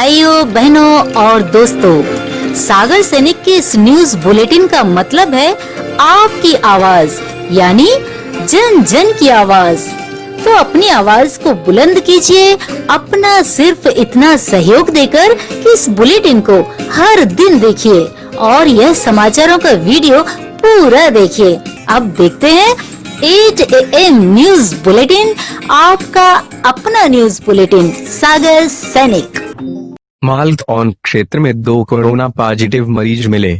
भाइयों बहनों और दोस्तों, सागर सैनिक के इस न्यूज बुलेटिन का मतलब है आपकी आवाज, यानी जन जन की आवाज। तो अपनी आवाज को बुलंद कीजिए, अपना सिर्फ इतना सहयोग देकर कि इस बुलेटिन को हर दिन देखिए और यह समाचारों का वीडियो पूरा देखिए। अब देखते हैं 8 AM न्यूज बुलेटिन, आपका अपना न्यूज बुलेटिन सागर सैनिक। मालतौन क्षेत्र में 2 कोरोना पॉजिटिव मरीज मिले।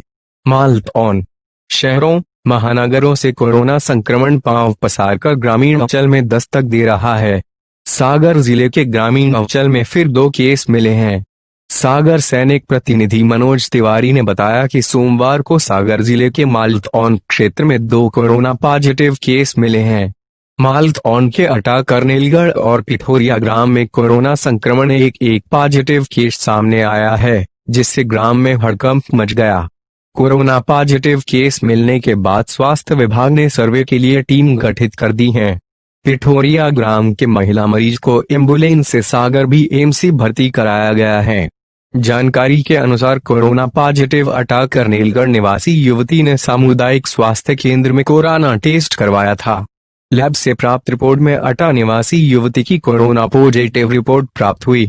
मालतौन शहरों महानगरों से कोरोना संक्रमण पांव पसारकर ग्रामीण अंचल में दस्तक दे रहा है। सागर जिले के ग्रामीण अंचल में फिर 2 केस मिले हैं। सागर सैनिक प्रतिनिधि मनोज तिवारी ने बताया कि सोमवार को सागर जिले के मालतौन क्षेत्र में 2 कोरोना पॉजिटिव केस मिले हैं। मालतौन के अटा करनेलगढ़ और पिठोरिया ग्राम में कोरोना संक्रमण एक पॉजिटिव केस सामने आया है, जिससे ग्राम में हड़कंप मच गया। कोरोना पॉजिटिव केस मिलने के बाद स्वास्थ्य विभाग ने सर्वे के लिए टीम गठित कर दी है। पिठोरिया ग्राम के महिला मरीज को एम्बुलेंस से सागर BMC भर्ती कराया गया है। जानकारी के अनुसार कोरोना पॉजिटिव अटा करनेलगढ़ निवासी युवती ने सामुदायिक स्वास्थ्य केंद्र में कोरोना टेस्ट करवाया था। लैब से प्राप्त रिपोर्ट में अटा निवासी युवती की कोरोना पॉजिटिव रिपोर्ट प्राप्त हुई।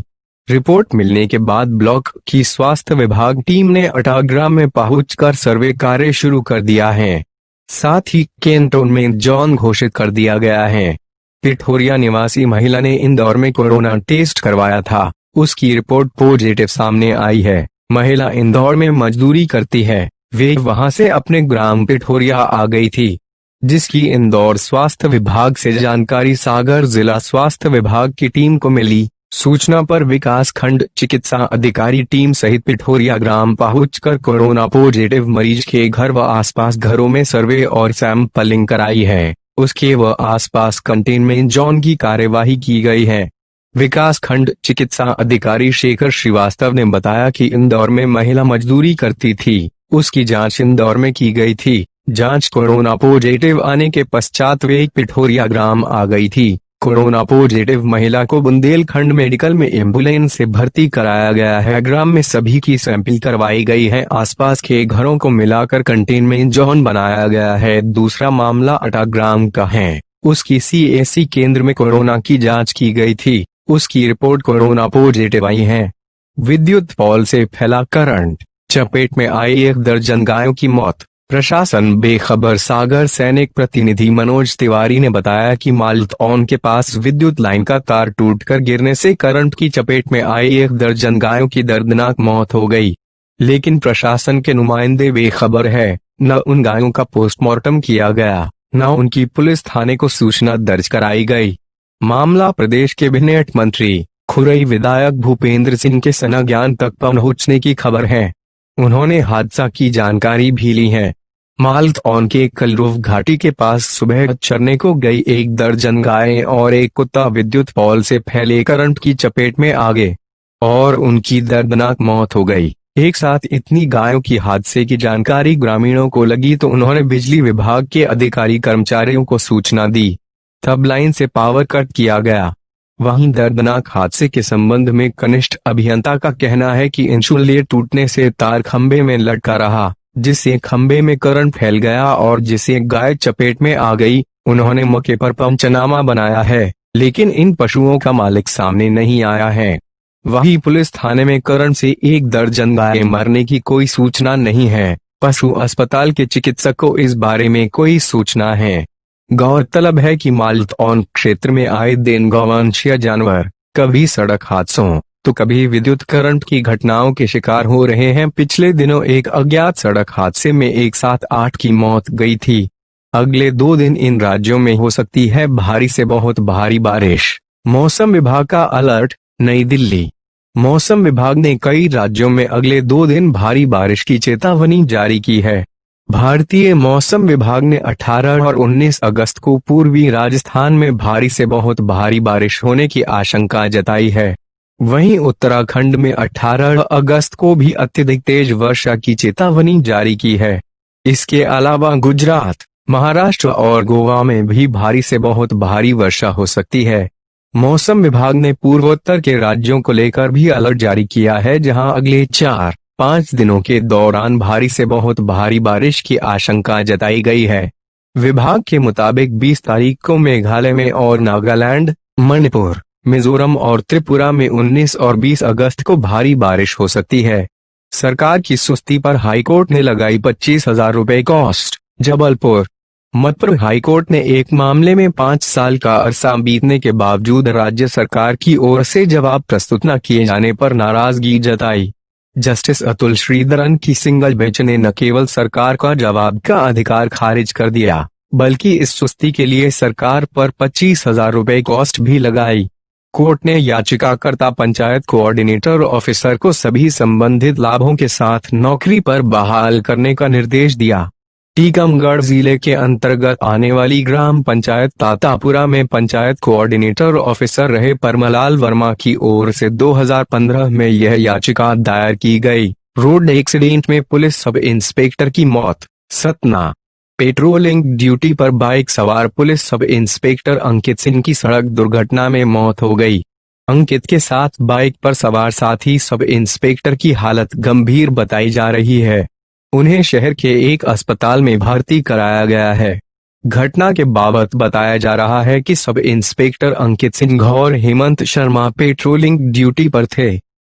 रिपोर्ट मिलने के बाद ब्लॉक की स्वास्थ्य विभाग टीम ने अटा ग्राम में पहुंचकर सर्वे कार्य शुरू कर दिया है। साथ ही कैंटोनमेंट जोन घोषित कर दिया गया है। पिठोरिया निवासी महिला ने इंदौर में कोरोना टेस्ट करवाया था, उसकी रिपोर्ट पॉजिटिव सामने आई है। महिला इंदौर में मजदूरी करती है, वे वहां से अपने ग्राम पिठोरिया आ गई थी, जिसकी इंदौर स्वास्थ्य विभाग से जानकारी सागर जिला स्वास्थ्य विभाग की टीम को मिली। सूचना पर विकास खंड चिकित्सा अधिकारी टीम सहित पिठोरिया ग्राम पहुंचकर कोरोना पॉजिटिव मरीज के घर व आसपास घरों में सर्वे और सैंपलिंग कराई है। उसके व आसपास कंटेनमेंट जोन की कार्यवाही की गई है। विकास खंड चिकित्सा अधिकारी शेखर श्रीवास्तव ने बताया कि इंदौर में महिला मजदूरी करती थी, उसकी जांच इंदौर में की गई थी। जांच कोरोना पॉजिटिव आने के पश्चात वे पिठोरिया ग्राम आ गई थी। कोरोना पॉजिटिव महिला को बुंदेलखंड मेडिकल में एम्बुलेंस से भर्ती कराया गया है। ग्राम में सभी की सैंपल करवाई गई है। आसपास के घरों को मिलाकर कंटेनमेंट जोन बनाया गया है। दूसरा मामला अटा ग्राम का है, उसकी CAC केंद्र में कोरोना की जांच की गई थी, उसकी रिपोर्ट कोरोना पॉजिटिव आई है। विद्युत पोल से फैला करंट, चपेट में आई 1 दर्जन गायों की मौत। प्रशासन बेखबर। सागर सैनिक प्रतिनिधि मनोज तिवारी ने बताया कि मालतौन के पास विद्युत लाइन का तार टूटकर गिरने से करंट की चपेट में आई 1 दर्जन गायों की दर्दनाक मौत हो गई, लेकिन प्रशासन के नुमाइंदे बेखबर है। न उन गायों का पोस्टमार्टम किया गया, न उनकी पुलिस थाने को सूचना दर्ज कराई गई। मामला प्रदेश के कैबिनेट मंत्री खुरई विधायक भूपेंद्र सिंह के संज्ञान तक पहुंचने की खबर है। उन्होंने हादसा की जानकारी भी ली है। मालतौन के कलरुव घाटी के पास सुबह चरने को गई 1 दर्जन गायें और एक कुत्ता विद्युत पोल से फैले करंट की चपेट में आ गए और उनकी दर्दनाक मौत हो गई। एक साथ इतनी गायों की हादसे की जानकारी ग्रामीणों को लगी तो उन्होंने बिजली विभाग के अधिकारी कर्मचारियों को सूचना दी, तब लाइन से पावर कट किया गया। वहीं दर्दनाक हादसे के संबंध में कनिष्ठ अभियंता का कहना है कि इंसुलेटर टूटने से तार खंबे में लटका रहा, जिससे खंबे में करंट फैल गया और जिससे गाय चपेट में आ गई। उन्होंने मौके पर पंचनामा बनाया है, लेकिन इन पशुओं का मालिक सामने नहीं आया है। वहीं पुलिस थाने में करंट से 1 दर्जन गाय मरने की कोई सूचना नहीं है। पशु अस्पताल के चिकित्सक को इस बारे में कोई सूचना है। गौरतलब है कि मालतौन क्षेत्र में आए दिन गौवंशीय जानवर कभी सड़क हादसों तो कभी विद्युत करंट की घटनाओं के शिकार हो रहे हैं। पिछले दिनों एक अज्ञात सड़क हादसे में एक साथ 8 की मौत गई थी। अगले 2 दिन इन राज्यों में हो सकती है भारी से बहुत भारी बारिश। मौसम विभाग का अलर्ट। नई दिल्ली। मौसम विभाग ने कई राज्यों में अगले 2 दिन भारी बारिश की चेतावनी जारी की है। भारतीय मौसम विभाग ने 18 और 19 अगस्त को पूर्वी राजस्थान में भारी से बहुत भारी बारिश होने की आशंका जताई है। वहीं उत्तराखंड में 18 अगस्त को भी अत्यधिक तेज वर्षा की चेतावनी जारी की है। इसके अलावा गुजरात, महाराष्ट्र और गोवा में भी भारी से बहुत भारी वर्षा हो सकती है। मौसम विभाग ने पूर्वोत्तर के राज्यों को लेकर भी अलर्ट जारी किया है, जहां अगले 4-5 दिनों के दौरान भारी से बहुत भारी बारिश की आशंका जताई गई है। विभाग के मुताबिक 20 तारीख को मेघालय में और नागालैंड, मणिपुर, मिजोरम और त्रिपुरा में 19 और 20 अगस्त को भारी बारिश हो सकती है। सरकार की सुस्ती पर हाईकोर्ट ने लगाई 25,000 रुपए कॉस्ट। जबलपुर मप्र हाईकोर्ट ने एक मामले में 5 साल का अरसा बीतने के बावजूद राज्य सरकार की ओर से जवाब प्रस्तुत न किए जाने पर नाराजगी जताई। जस्टिस अतुल श्रीधरन की सिंगल बेंच ने न केवल सरकार का जवाब का अधिकार खारिज कर दिया, बल्कि इस सुस्ती के लिए सरकार पर 25,000 रुपए कॉस्ट भी लगाई। कोर्ट ने याचिकाकर्ता पंचायत कोऑर्डिनेटर ऑफिसर को सभी संबंधित लाभों के साथ नौकरी पर बहाल करने का निर्देश दिया। टीकमगढ़ जिले के अंतर्गत आने वाली ग्राम पंचायत तातापुरा में पंचायत कोऑर्डिनेटर ऑफिसर रहे परमलाल वर्मा की ओर से 2015 में यह याचिका दायर की गई। रोड एक्सीडेंट में पुलिस सब इंस्पेक्टर की मौत। सतना पेट्रोलिंग ड्यूटी पर बाइक सवार police sub inspector Ankit Singh की सड़क दुर्घटना में मौत हो गई। अंकित के साथ बाइक पर सवार साथी सब इंस्पेक्टर की हालत गंभीर बताई जा रही है। उन्हें शहर के एक अस्पताल में भर्ती कराया गया है। घटना के बाबत बताया जा रहा है कि सब इंस्पेक्टर अंकित सिंह और हेमंत शर्मा पेट्रोलिंग ड्यूटी पर थे।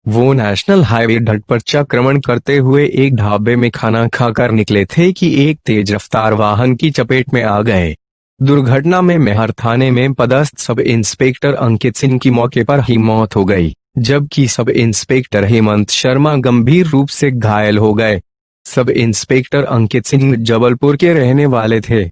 वो नेशनल हाईवे ढट पर चक्रमण करते हुए एक ढाबे में खाना खाकर निकले थे कि एक तेज रफ्तार वाहन की चपेट में आ गए। दुर्घटना में मेहर थाने में पदस्थ सब इंस्पेक्टर अंकित सिंह की मौके पर ही मौत हो गई, जबकि सब इंस्पेक्टर हेमंत शर्मा गंभीर रूप से घायल हो गए। सब इंस्पेक्टर अंकित सिंह जबलपुर के रहने वाले थे।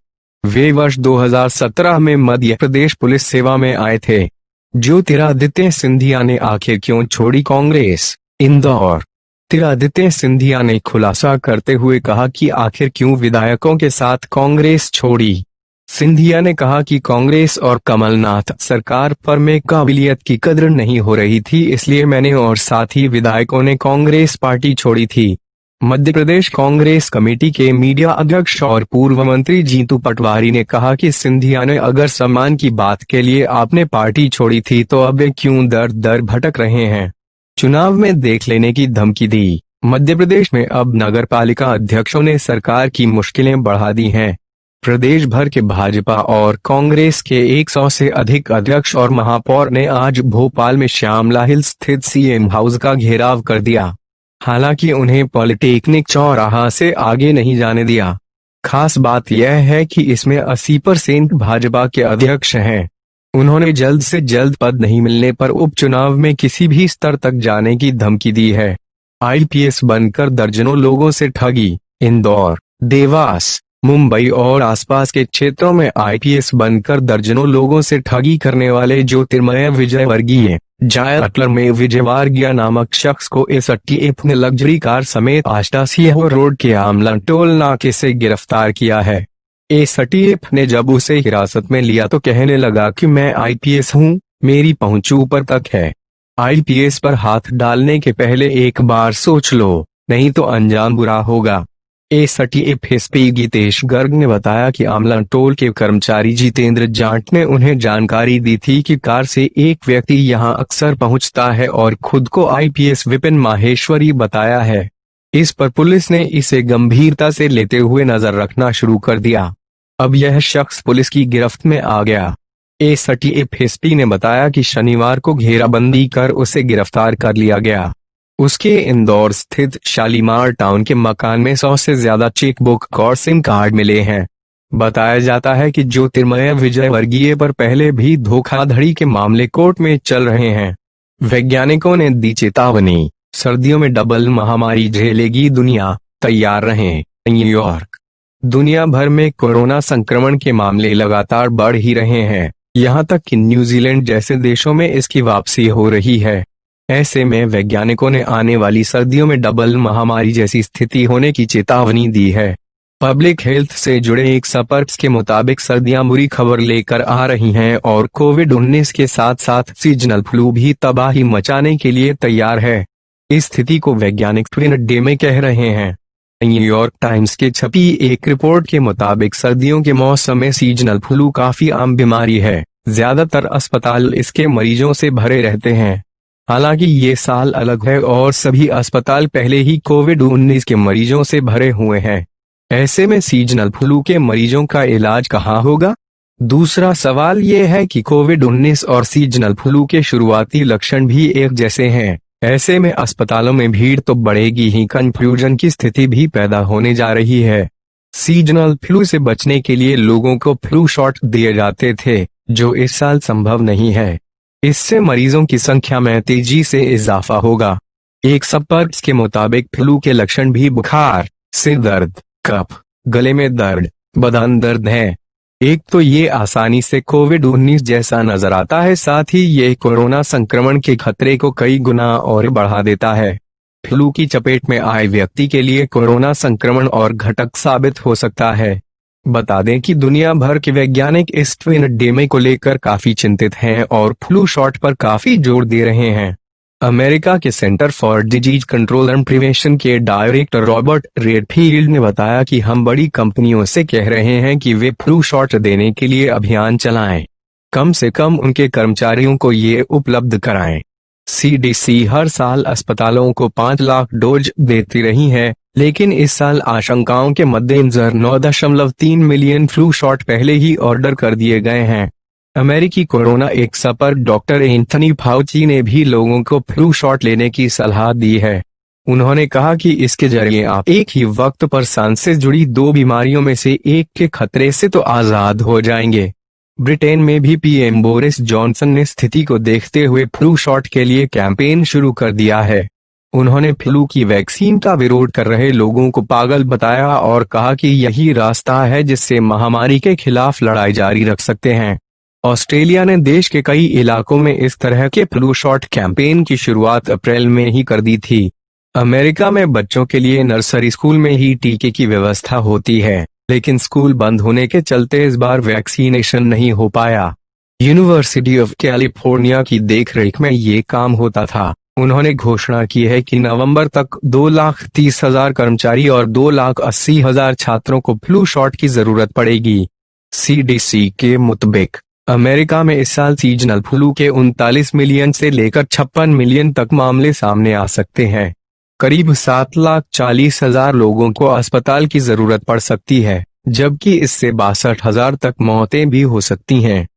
वे वर्ष 2017 में मध्य प्रदेश पुलिस सेवा में आए थे। ज्योतिरादित्य सिंधिया ने आखिर क्यों छोड़ी कांग्रेस? इंदौर ज्योतिरादित्य सिंधिया ने खुलासा करते हुए कहा कि आखिर क्यों विधायकों के साथ कांग्रेस छोड़ी। सिंधिया ने कहा कि कांग्रेस और कमलनाथ सरकार पर में काबिलियत की कदर नहीं हो रही थी, इसलिए मैंने और साथी विधायकों ने कांग्रेस पार्टी छोड़ी थी। मध्य प्रदेश कांग्रेस कमेटी के मीडिया अध्यक्ष और पूर्व मंत्री जीतू पटवारी ने कहा कि सिंधिया ने अगर सम्मान की बात के लिए आपने पार्टी छोड़ी थी तो अब वे क्यों दर दर भटक रहे हैं? चुनाव में देख लेने की धमकी दी। मध्य प्रदेश में अब नगरपालिका अध्यक्षों ने सरकार की मुश्किलें बढ़ा दी हैं। प्रदेश भर के भाजपा और कांग्रेस के 100 से अधिक अध्यक्ष और महापौर ने आज भोपाल में श्यामला हिल्स स्थित सीएम हाउस का घेराव कर दिया। हालांकि उन्हें पॉलिटेक्निक चौराहा से आगे नहीं जाने दिया। खास बात यह है कि इसमें 80% भाजपा के अध्यक्ष हैं। उन्होंने जल्द से जल्द पद नहीं मिलने पर उपचुनाव में किसी भी स्तर तक जाने की धमकी दी है। आईपीएस बनकर दर्जनों लोगों से ठगी। इंदौर, देवास, मुंबई और आसपास के क्षेत्रों में आईपीएस बनकर दर्जनों लोगों से ठगी करने वाले ज्योतिर्मय विजयवर्गीय जायलटलर में विजयवर्गीय नामक शख्स को एसटीएफ ने लग्जरी कार समेत आष्टासीहो रोड के आमला टोल नाके से गिरफ्तार किया है। एसटीएफ ने जब उसे हिरासत में लिया तो कहने लगा कि मैं आईपीएस हूं, मेरी पहुंच ऊपर तक है। आईपीएस पर हाथ डालने के पहले एक बार सोच लो, नहीं तो अंजाम बुरा होगा। एसटीएफ एसपी गीतेश गर्ग ने बताया कि आमला टोल के कर्मचारी जितेंद्र जाट ने उन्हें जानकारी दी थी कि कार से एक व्यक्ति यहां अक्सर पहुंचता है और खुद को आईपीएस विपिन माहेश्वरी बताया है। इस पर पुलिस ने इसे गंभीरता से लेते हुए नजर रखना शुरू कर दिया। अब यह शख्स पुलिस की गिरफ्त में आ गया। एसटीएफ एसपी ने बताया कि शनिवार को घेराबंदी कर उसे गिरफ्तार कर लिया गया। उसके इंदौर स्थित शालीमार टाउन के मकान में 100 से ज्यादा चेकबुक और सिम कार्ड मिले हैं। बताया जाता है कि ज्योतिर्मय विजयवर्गीय पर पहले भी धोखाधड़ी के मामले कोर्ट में चल रहे हैं। वैज्ञानिकों ने दी चेतावनी, सर्दियों में डबल महामारी झेलेगी दुनिया, तैयार रहें। न्यूयॉर्क दुनिया भर में कोरोना संक्रमण के मामले लगातार बढ़ ही रहे हैं। यहां तक कि न्यूजीलैंड जैसे देशों में इसकी वापसी हो रही है। ऐसे में वैज्ञानिकों ने आने वाली सर्दियों में डबल महामारी जैसी स्थिति होने की चेतावनी दी है। पब्लिक हेल्थ से जुड़े एक सर्कस के मुताबिक सर्दियां बुरी खबर लेकर आ रही हैं और कोविड-19 के साथ साथ सीजनल फ्लू भी तबाही मचाने के लिए तैयार है। इस स्थिति को वैज्ञानिक ट्विन डे में कह रहे हैं। न्यूयॉर्क टाइम्स के छपी एक रिपोर्ट के मुताबिक सर्दियों के मौसम में सीजनल फ्लू काफी आम बीमारी है। ज्यादातर अस्पताल इसके मरीजों से भरे रहते हैं। हालांकि ये साल अलग है और सभी अस्पताल पहले ही कोविड-19 के मरीजों से भरे हुए हैं। ऐसे में सीजनल फ्लू के मरीजों का इलाज कहाँ होगा? दूसरा सवाल ये है कि कोविड-19 और सीजनल फ्लू के शुरुआती लक्षण भी एक जैसे हैं। ऐसे में अस्पतालों में भीड़ तो बढ़ेगी ही, कंफ्यूजन की स्थिति भी पैदा होने जा रही है। सीजनल फ्लू से बचने के लिए लोगों को फ्लू शॉट दिए जाते थे, जो इस साल संभव नहीं है। इससे मरीजों की संख्या में तेजी से इजाफा होगा। एक सर्पर्स के मुताबिक फ्लू के लक्षण भी बुखार, सिर दर्द, कफ, गले में दर्द, बदन दर्द है। एक तो ये आसानी से कोविड-19 जैसा नजर आता है, साथ ही ये कोरोना संक्रमण के खतरे को कई गुना और बढ़ा देता है। फ्लू की चपेट में आए व्यक्ति के लिए कोरोना संक्रमण और घातक साबित हो सकता है। बता दें कि दुनिया भर के वैज्ञानिक इस ट्विन डेमे को लेकर काफी चिंतित हैं और फ्लू शॉट पर काफी जोर दे रहे हैं। अमेरिका के centre for disease control and prevention के डायरेक्टर रॉबर्ट रेडफील्ड ने बताया कि हम बड़ी कंपनियों से कह रहे हैं कि वे फ्लू शॉट देने के लिए अभियान चलाएं। कम से कम उनके कर्मचारियों को ये उपलब्ध कराएं। सीडीसी हर साल अस्पतालों को 5 लाख डोज देती रही है, लेकिन इस साल आशंकाओं के मद्देनजर 9.3 मिलियन फ्लू शॉट पहले ही ऑर्डर कर दिए गए हैं। अमेरिकी corona expert doctor Anthony Fauci ने भी लोगों को फ्लू शॉट लेने की सलाह दी है। उन्होंने कहा कि इसके जरिए आप एक ही वक्त पर सांस से जुड़ी 2 बीमारियों में से एक के खतरे से तो आजाद हो जाएंगे। ब्रिटेन में भी पीएम बोरिस जॉनसन ने स्थिति को देखते हुए फ्लू शॉट के लिए कैंपेन शुरू कर दिया है। उन्होंने फ्लू की वैक्सीन का विरोध कर रहे लोगों को पागल बताया और कहा कि यही रास्ता है जिससे महामारी के खिलाफ लड़ाई जारी रख सकते हैं। ऑस्ट्रेलिया ने देश के कई इलाकों में इस तरह के फ्लू शॉट कैंपेन की शुरुआत अप्रैल में ही कर दी थी। अमेरिका में बच्चों के लिए नर्सरी स्कूल में ही टीके की व्यवस्था होती है, लेकिन स्कूल बंद होने के चलते इस बार वैक्सीनेशन नहीं हो पाया। यूनिवर्सिटी ऑफ कैलिफोर्निया की देखरेख में ये काम होता था। उन्होंने घोषणा की है कि नवंबर तक 2,30,000 कर्मचारी और 2,80,000 छात्रों को फ्लू शॉट की जरूरत पड़ेगी। सीडीसी के मुताबिक अमेरिका में इस साल सीजनल फ्लू के 39 मिलियन से लेकर 56 मिलियन तक मामले सामने आ सकते हैं। करीब 7,40,000 लोगों को अस्पताल की जरूरत पड़ सकती है, जबकि इससे 62,000 तक मौतें भी हो सकती हैं।